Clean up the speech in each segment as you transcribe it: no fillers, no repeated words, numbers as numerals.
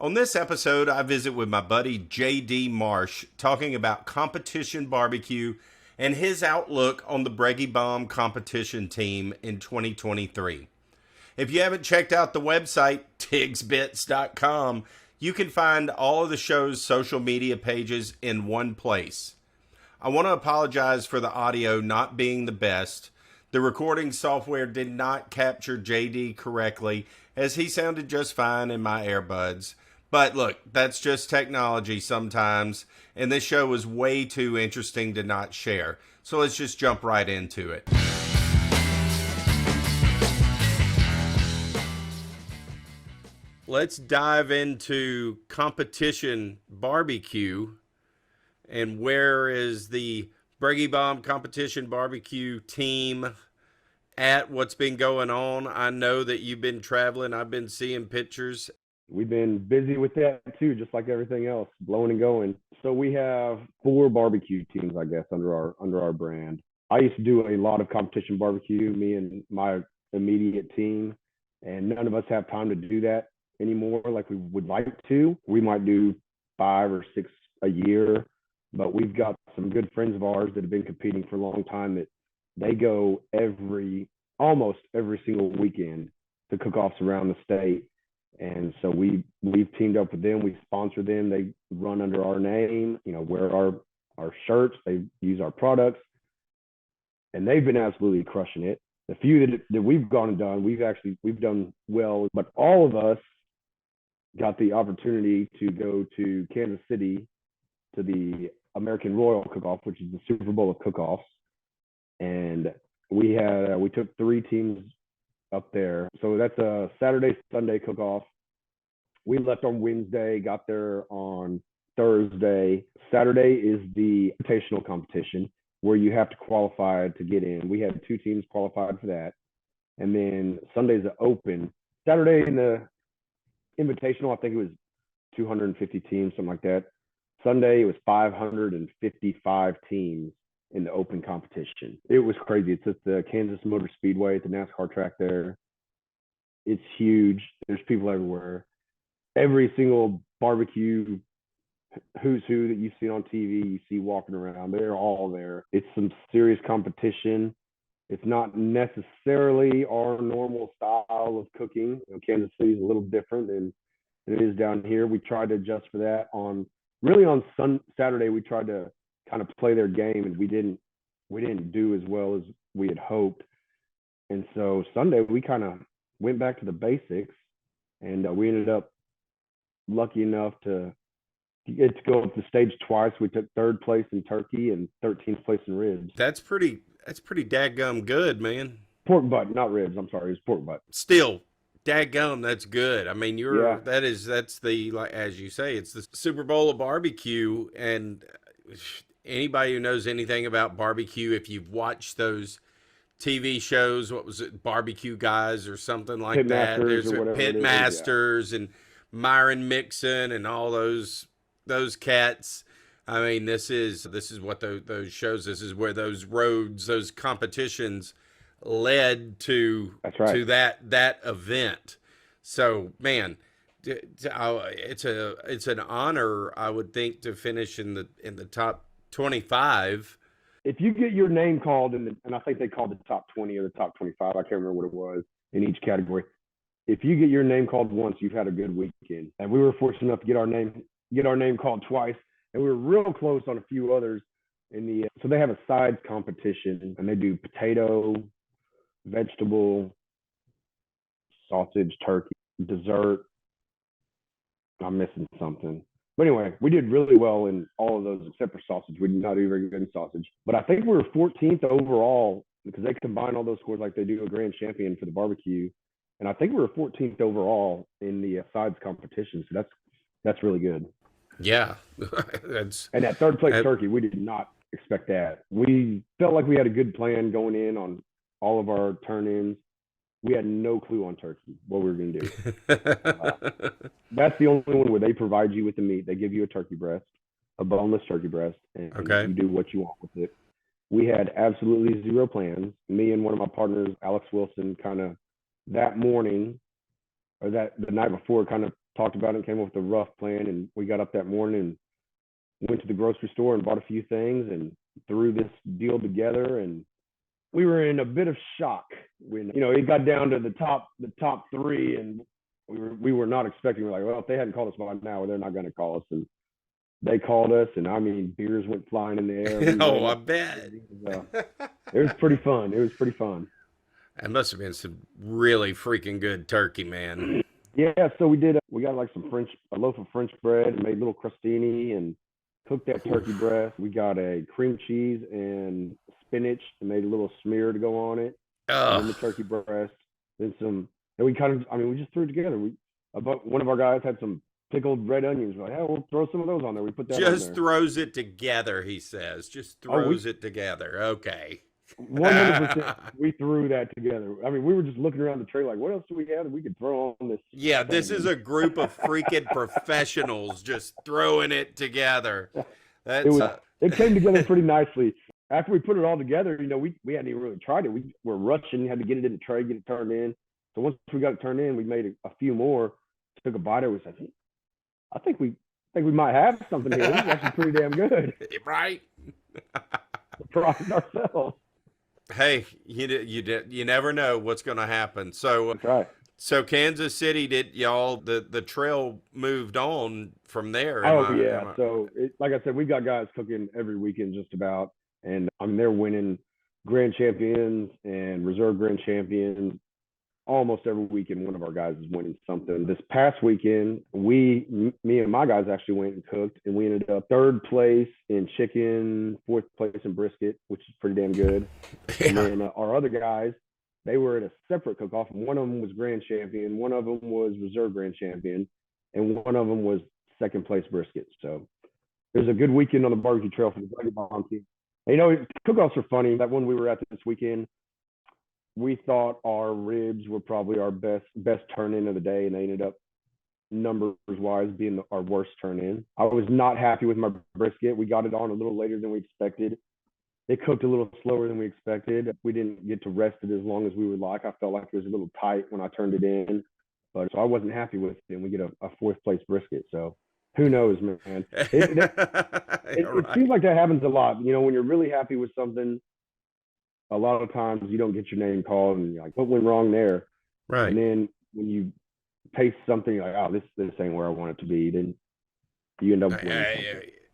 On this episode, I visit with my buddy JD Marsh talking about Competition BBQ and his outlook on the Breggy Bomb Competition team in 2023. If you haven't checked out the website, tigsbits.com, you can find all of the show's social media pages in one place. I want to apologize for the audio not being the best. The recording software did not capture JD correctly, as he sounded just fine in my earbuds. But look, that's just technology sometimes, and this show was way too interesting to not share. So let's just jump right into it. Let's dive into Competition BBQ, and where is the Breggy Bomb Competition BBQ team at? What's been going on? I know that you've been traveling. I've been seeing pictures. We've been busy with that too, just like everything else, blowing and going. So we have 4 barbecue teams, I guess, under our brand. I used to do a lot of competition barbecue, me and my immediate team, and none of us have time to do that anymore like we would like to. We might do 5 or 6 a year, but we've got some good friends of ours that have been competing for a long time that they go almost every single weekend to cook-offs around the state. And so we've teamed up with them. We sponsor them. They run under our name, wear our shirts. They use our products, and they've been absolutely crushing it. The few that we've gone and done, we've done well. But all of us got the opportunity to go to Kansas City to the American Royal Cook-Off, which is the Super Bowl of cook-offs. And we took 3 teams up there. So that's a Saturday, Sunday cook-off. We left on Wednesday, got there on Thursday. Saturday is the invitational competition where you have to qualify to get in. We had 2 teams qualified for that. And then Sunday's the open. Saturday in the invitational, I think it was 250 teams, something like that. Sunday, it was 555 teams in the open competition. It was crazy. It's at the Kansas Motor Speedway, at the NASCAR track there. It's huge. There's people everywhere. Every single barbecue who's who that you've seen on TV, you see walking around, they're all there. It's some serious competition. It's not necessarily our normal style of cooking. Kansas City is a little different than it is down here. We tried to adjust for that on Saturday. We tried to kind of play their game, and we didn't do as well as we had hoped. And so Sunday we kind of went back to the basics, and we ended up lucky enough to get to go up the stage twice. We took 3rd place in turkey and 13th place in ribs. That's pretty dadgum good, man. Pork butt, not ribs. I'm sorry, it's pork butt. Still, dadgum, that's good. I mean, Yeah. that's the, like, as you say, it's the Super Bowl of barbecue. And anybody who knows anything about barbecue, if you've watched those TV shows, what was it, Barbecue Guys or something like that? There's Pit Masters and Myron Mixon and all those cats. I mean, this is what those shows. This is where those competitions led to. That's right. To that event. So, man, it's an honor, I would think, to finish in the top 25. If you get your name called and I think they called the top 20 or the top 25, I can't remember what it was in each category. If you get your name called once, you've had a good weekend. And we were fortunate enough to get our name called twice, and we were real close on a few others so they have a sides competition, and they do potato, vegetable, sausage, turkey, dessert. I'm missing something. But anyway, we did really well in all of those except for sausage. We did not do very good in sausage. But I think we were 14th overall because they combine all those scores like they do a grand champion for the barbecue. And I think we were 14th overall in the sides competition. So that's really good. Yeah. And that 3rd place turkey, we did not expect that. We felt like we had a good plan going in on all of our turn-ins. We had no clue on turkey, what we were going to do. That's the only one where they provide you with the meat. They give you a turkey breast, a boneless turkey breast, and you do what you want with it. We had absolutely zero plans. Me and one of my partners, Alex Wilson, kind of that morning or the night before, kind of talked about it and came up with a rough plan. And we got up that morning and went to the grocery store and bought a few things and threw this deal together. And we were in a bit of shock when it got down to the top three, and we were not expecting. We're like, well, if they hadn't called us by now, they're not going to call us. And they called us, and I mean, beers went flying in the air. Oh, I bet. It was pretty fun. It was pretty fun. That must have been some really freaking good turkey, man. Yeah, so we did. We got like a loaf of French bread, and made little crostini, and cooked that turkey breast. We got a cream cheese and spinach, and made a little smear to go on it. And then the turkey breast, then some. And we we just threw it together. One of our guys had some pickled red onions. We're like, hey, we'll throw some of those on there. We put that on there. Just throws it together, he says. Just throws it together. Okay. 100%. We threw that together. I mean, we were just looking around the tray like, what else do we have that we could throw on this? Yeah, this is a group of freaking professionals just throwing it together. It came together pretty nicely. After we put it all together, we hadn't even really tried it. We were rushing, had to get it in the tray, get it turned in. So once we got it turned in, we made a few more, took a bite of it. We said, I think we might have something here. This is actually pretty damn good. Right? Surprised ourselves. Hey, you never know what's going to happen. So That's right. So Kansas City, did y'all the trail moved on from there? So like I said, we got guys cooking every weekend just about, and I mean they're winning grand champions and reserve grand champions. Almost every weekend, one of our guys is winning something. This past weekend, me and my guys actually went and cooked, and we ended up third place in chicken, fourth place in brisket, which is pretty damn good. Yeah. And then our other guys, they were at a separate cook-off. One of them was grand champion, one of them was reserve grand champion, and one of them was second place brisket. So it was a good weekend on the barbecue trail for the Breggy Bomb team. And, cook-offs are funny. That one we were at this weekend, we thought our ribs were probably our best turn in of the day, and they ended up numbers wise being our worst turn in. I was not happy with my brisket. We got it on a little later than we expected. It cooked a little slower than we expected. We didn't get to rest it as long as we would like. I felt like it was a little tight when I turned it in, so I wasn't happy with it. And we get a fourth place brisket. So who knows, man? It seems like that happens a lot. When you're really happy with something, a lot of times you don't get your name called, and you're like, what went wrong there? Right. And then when you taste something, you're like, oh, this ain't where I want it to be. Then you end up winning.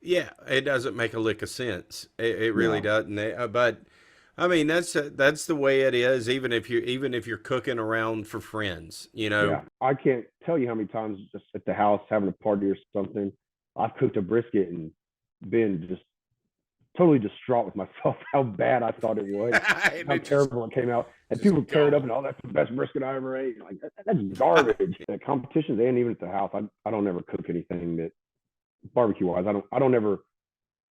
Yeah, it doesn't make a lick of sense. It really doesn't. But I mean, that's the way it is. Even if you're cooking around for friends, Yeah, I can't tell you how many times just at the house having a party or something, I've cooked a brisket and been just totally distraught with myself how bad I thought it was, how terrible it came out, and people tear it up and that's the best brisket I ever ate. Like that's garbage. At competitions and even at the house, I don't ever cook anything that barbecue wise. I don't ever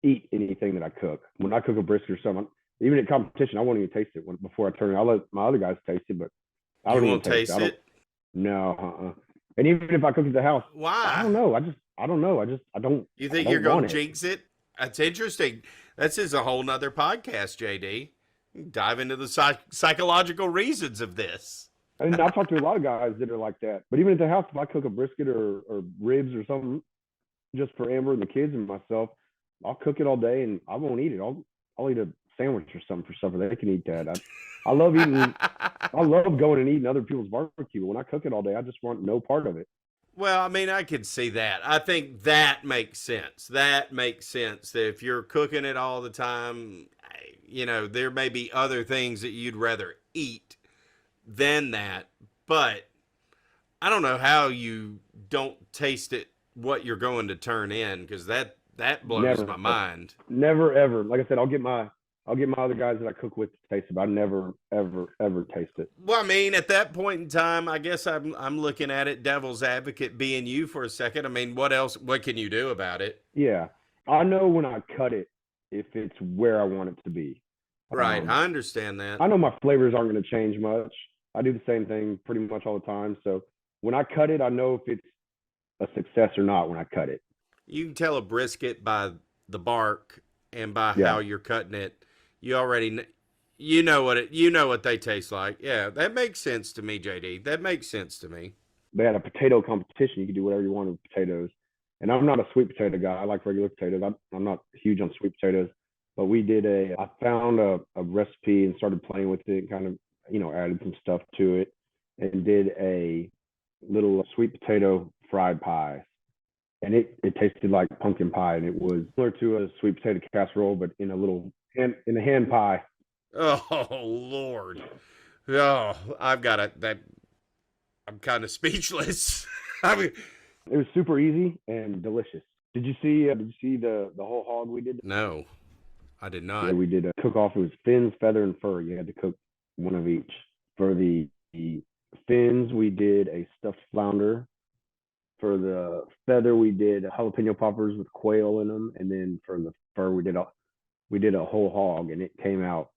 eat anything that I cook. When I cook a brisket or something, even at competition, I won't even taste it before I turn it. I'll let my other guys taste it, but I don't even taste it. No, And even if I cook at the house, why? I don't know. I don't know. I don't. You think you're going to jinx it? That's interesting. This is a whole nother podcast, JD. Dive into the psychological reasons of this. And I've talked to a lot of guys that are like that. But even at the house, if I cook a brisket or ribs or something, just for Amber and the kids and myself, I'll cook it all day and I won't eat it. I'll eat a sandwich or something for supper. They can eat that. I love eating. I love going and eating other people's barbecue. But when I cook it all day, I just want no part of it. Well, I mean, I could see that. I think that makes sense. That makes sense. That if you're cooking it all the time, there may be other things that you'd rather eat than that. But I don't know how you don't taste it, what you're going to turn in, because that blows my mind. Never, ever. Like I said, I'll get my other guys that I cook with to taste it, but I never, ever, ever taste it. Well, I mean, at that point in time, I guess I'm looking at it, devil's advocate being you for a second. I mean, what can you do about it? Yeah. I know when I cut it, if it's where I want it to be. Right. I understand that. I know my flavors aren't going to change much. I do the same thing pretty much all the time. So when I cut it, I know if it's a success or not when I cut it. You can tell a brisket by the bark and by how you're cutting it. You already know what they taste like. Yeah, that makes sense to me, JD. That makes sense to me. they had a potato competition. You could do whatever you wanted with potatoes. And I'm not a sweet potato guy. I like regular potatoes. I'm not huge on sweet potatoes. But I found a recipe and started playing with it, kind of, added some stuff to it and did a little sweet potato fried pie. And it tasted like pumpkin pie, and it was similar to a sweet potato casserole, but in a hand pie. Oh Lord. Oh, I've got it. That I'm kind of speechless. I mean, It was super easy and delicious. Did you see the whole hog we did? no, I did Yeah, not. we did a cook off. It was fins, feather, and fur. You had to cook one of each. For the fins, we did a stuffed flounder. For the feather, we did jalapeno poppers with quail in them, and then for the fur, we did a whole hog, and it came out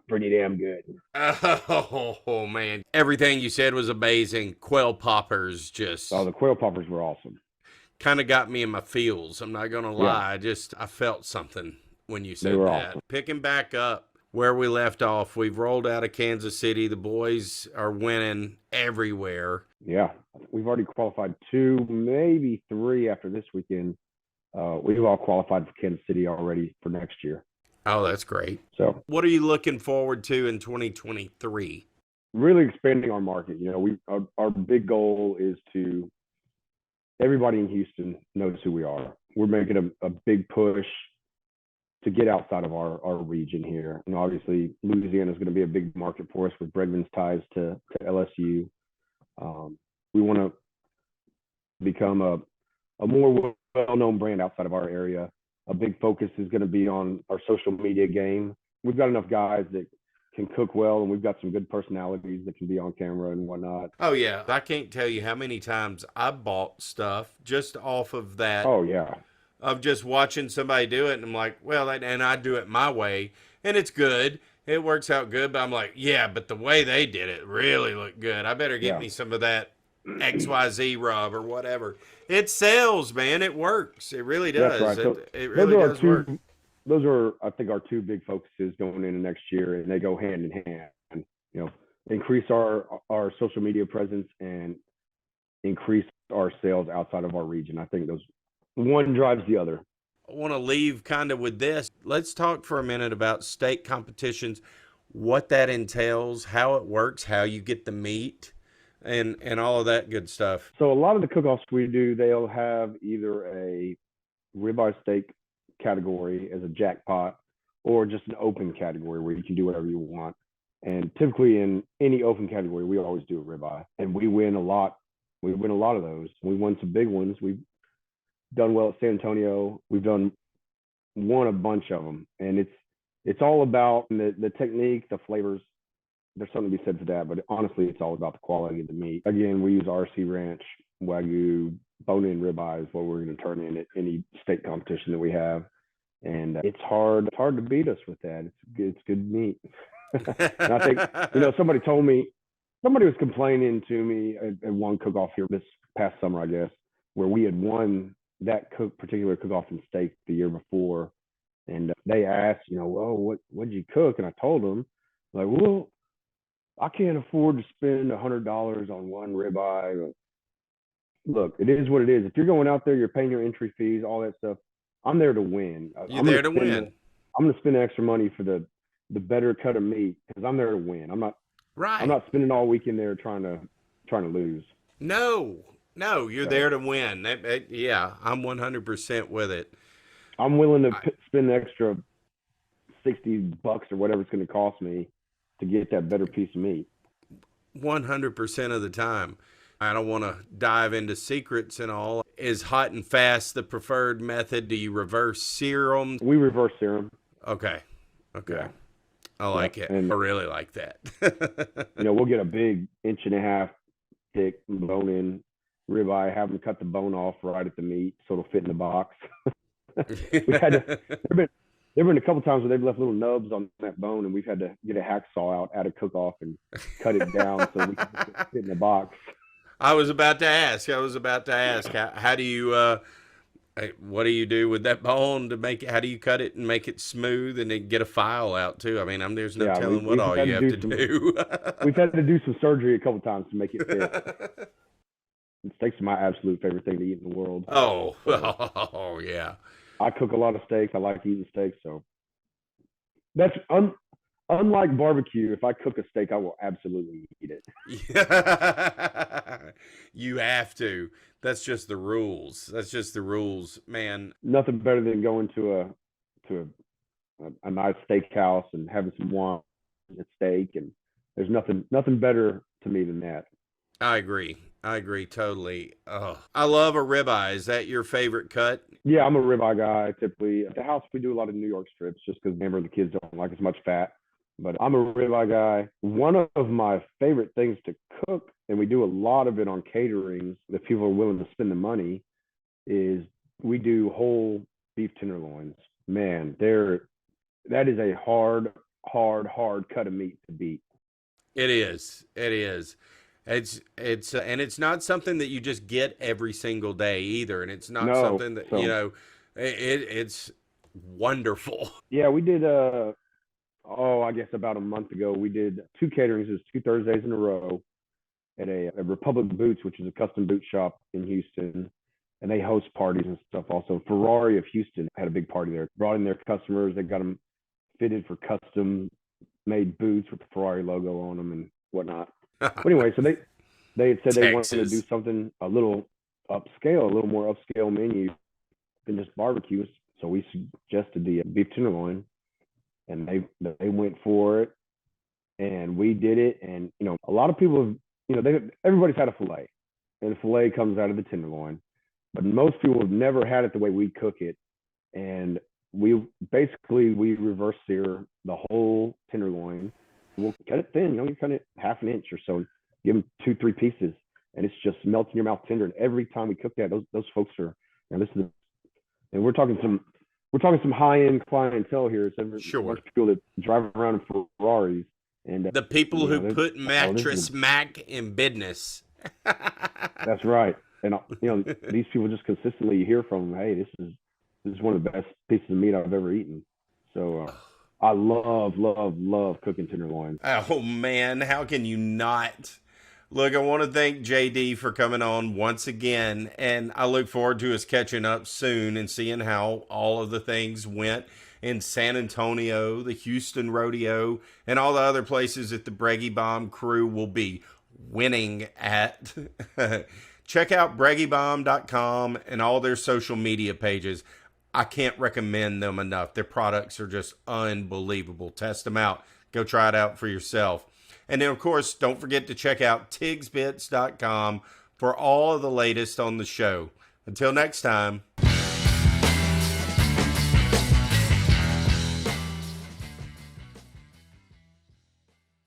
pretty damn good. Oh man, everything you said was amazing. Quail poppers Oh, just the quail poppers were awesome. kind of got me in my feels. I'm not gonna Yeah, lie. I felt something when you they said were that. awesome. Picking back up where we left off, we've rolled out of Kansas City. The boys are winning everywhere. Yeah, we've already qualified two, maybe three after this weekend. We've all qualified for Kansas City already for next year. Oh, that's great. So What are you looking forward to in 2023? really expanding our market. Our big goal is to everybody in Houston knows who we are. We're making a big push to get outside of our region here. And obviously, Louisiana is going to be a big market for us with Bregman's ties to LSU. We want to become a more well-known brand outside of our area. A big focus is going to be on our social media game. We've got enough guys that can cook well, and we've got some good personalities that can be on camera and whatnot. Oh yeah, I can't tell you how many times I bought stuff just off of that, Oh yeah, of just watching somebody do it, and I'm like, well, and I do it my way, and it's good. It works out good, but I'm like, yeah, but the way they did it really looked good. I better get yeah. me some of that XYZ rub or whatever. It sells, man. It works. It really That's does. right. So It those really are our does work. two. Those are, I think, our two big focuses going into next year, and they go hand in hand. You know, increase our social media presence and increase our sales outside of our region. I think those one drives the other. I want to leave kind of with this. Let's talk for a minute about state competitions, what that entails, how it works, how you get the meat, and all of that good stuff. So a lot of the cook-offs we do, they'll have either a ribeye steak category as a jackpot, or just an open category where you can do whatever you want. And typically in any open category, we always do a ribeye, and we win a lot. We win a lot of those. We won some big ones. We've done well at San Antonio. We've won a bunch of them, and it's all about the technique, the flavors. There's something to be said for that, but honestly, it's all about the quality of the meat. Again, we use RC Ranch, Wagyu, bone-in ribeye is what we're going to turn in at any state competition that we have, and it's hard to beat us with that. It's good meat. And I think somebody was complaining to me at one cook-off here this past summer, I guess, where we had won that particular cook-off in steak the year before, and they asked, well, what'd you cook? And I told them, like, well, I can't afford to spend $100 on one ribeye. Look, it is what it is. If you're going out there, you're paying your entry fees, all that stuff. I'm there to win. You're there to win. I'm going to spend extra money for the better cut of meat because I'm there to win. I'm Right. not spending all weekend there trying to lose. No, you're there to win. Yeah, I'm 100% with it. I'm willing to spend the extra $60 or whatever it's going to cost me to get that better piece of meat. 100% of the time. I don't want to dive into secrets and all. Is hot and fast the preferred method? Do you reverse sear them? We reverse sear them. Okay. Yeah. I like it. And I really like that. we'll get a big 1.5-inch thick bone-in ribeye, have them cut the bone off right at the meat so it'll fit in the box. There've been a couple times where they've left little nubs on that bone, and we've had to get a hacksaw out at a cook-off and cut it down so we can fit in the box. I was about to ask. How do you what do you do with that bone to make it? How do you cut it and make it smooth and then get a file out too? I mean, there's no telling what all you have to do. We've had to do some surgery a couple times to make it fit. Steaks are my absolute favorite thing to eat in the world. Oh, So oh yeah. I cook a lot of steaks. I like eating steaks. So that's unlike barbecue. If I cook a steak, I will absolutely eat it. You have to. That's just the rules. That's just the rules, man. Nothing better than going to a nice steakhouse and having some wine and steak, and there's nothing better to me than that. I agree. I agree totally. Oh, I love a ribeye. Is that your favorite cut? Yeah, I'm a ribeye guy. Typically, at the house we do a lot of New York strips just because Amber and the kids don't like as much fat. But I'm a ribeye guy. One of my favorite things to cook, and we do a lot of it on caterings if people are willing to spend the money, is we do whole beef tenderloins. Man, that is a hard cut of meat to beat. It is. It is. It's and it's not something that you just get every single day either, and it's not No, something that so it's wonderful. yeah, we did I guess about a month ago, we did two caterings. It was 2 Thursdays in a row at a Republic Boots, which is a custom boot shop in Houston, and they host parties and stuff. Also, Ferrari of Houston had a big party there. Brought in their customers. They got them fitted for custom made boots with the Ferrari logo on them and whatnot. But anyway, so they had said they wanted to do Texas. something a little upscale, a little more upscale menu than just barbecues. So we suggested the beef tenderloin, and they went for it, and we did it. And a lot of people have, everybody's had a fillet, and the fillet comes out of the tenderloin, but most people have never had it the way we cook it. And we reverse sear the whole tenderloin. We'll cut it thin, you cut it half an inch or so, give them 2-3 pieces, and it's just melts in your mouth tender. And every time we cook that, those folks are, and we're talking some high end clientele here. It's a bunch Sure. of people that drive around in Ferraris, and The people who put this mattress is mac in business. that's right. And these people just consistently hear from them, hey, this is one of the best pieces of meat I've ever eaten. So I love cooking tenderloins. Oh man, how can you not? Look, I want to thank JD for coming on once again, and I look forward to us catching up soon and seeing how all of the things went in San Antonio, the Houston Rodeo, and all the other places that the Breggy Bomb crew will be winning at. Check out breggybomb.com and all their social media pages. I can't recommend them enough. Their products are just unbelievable. Test them out. Go try it out for yourself. And then, of course, don't forget to check out tigsbits.com for all of the latest on the show. Until next time.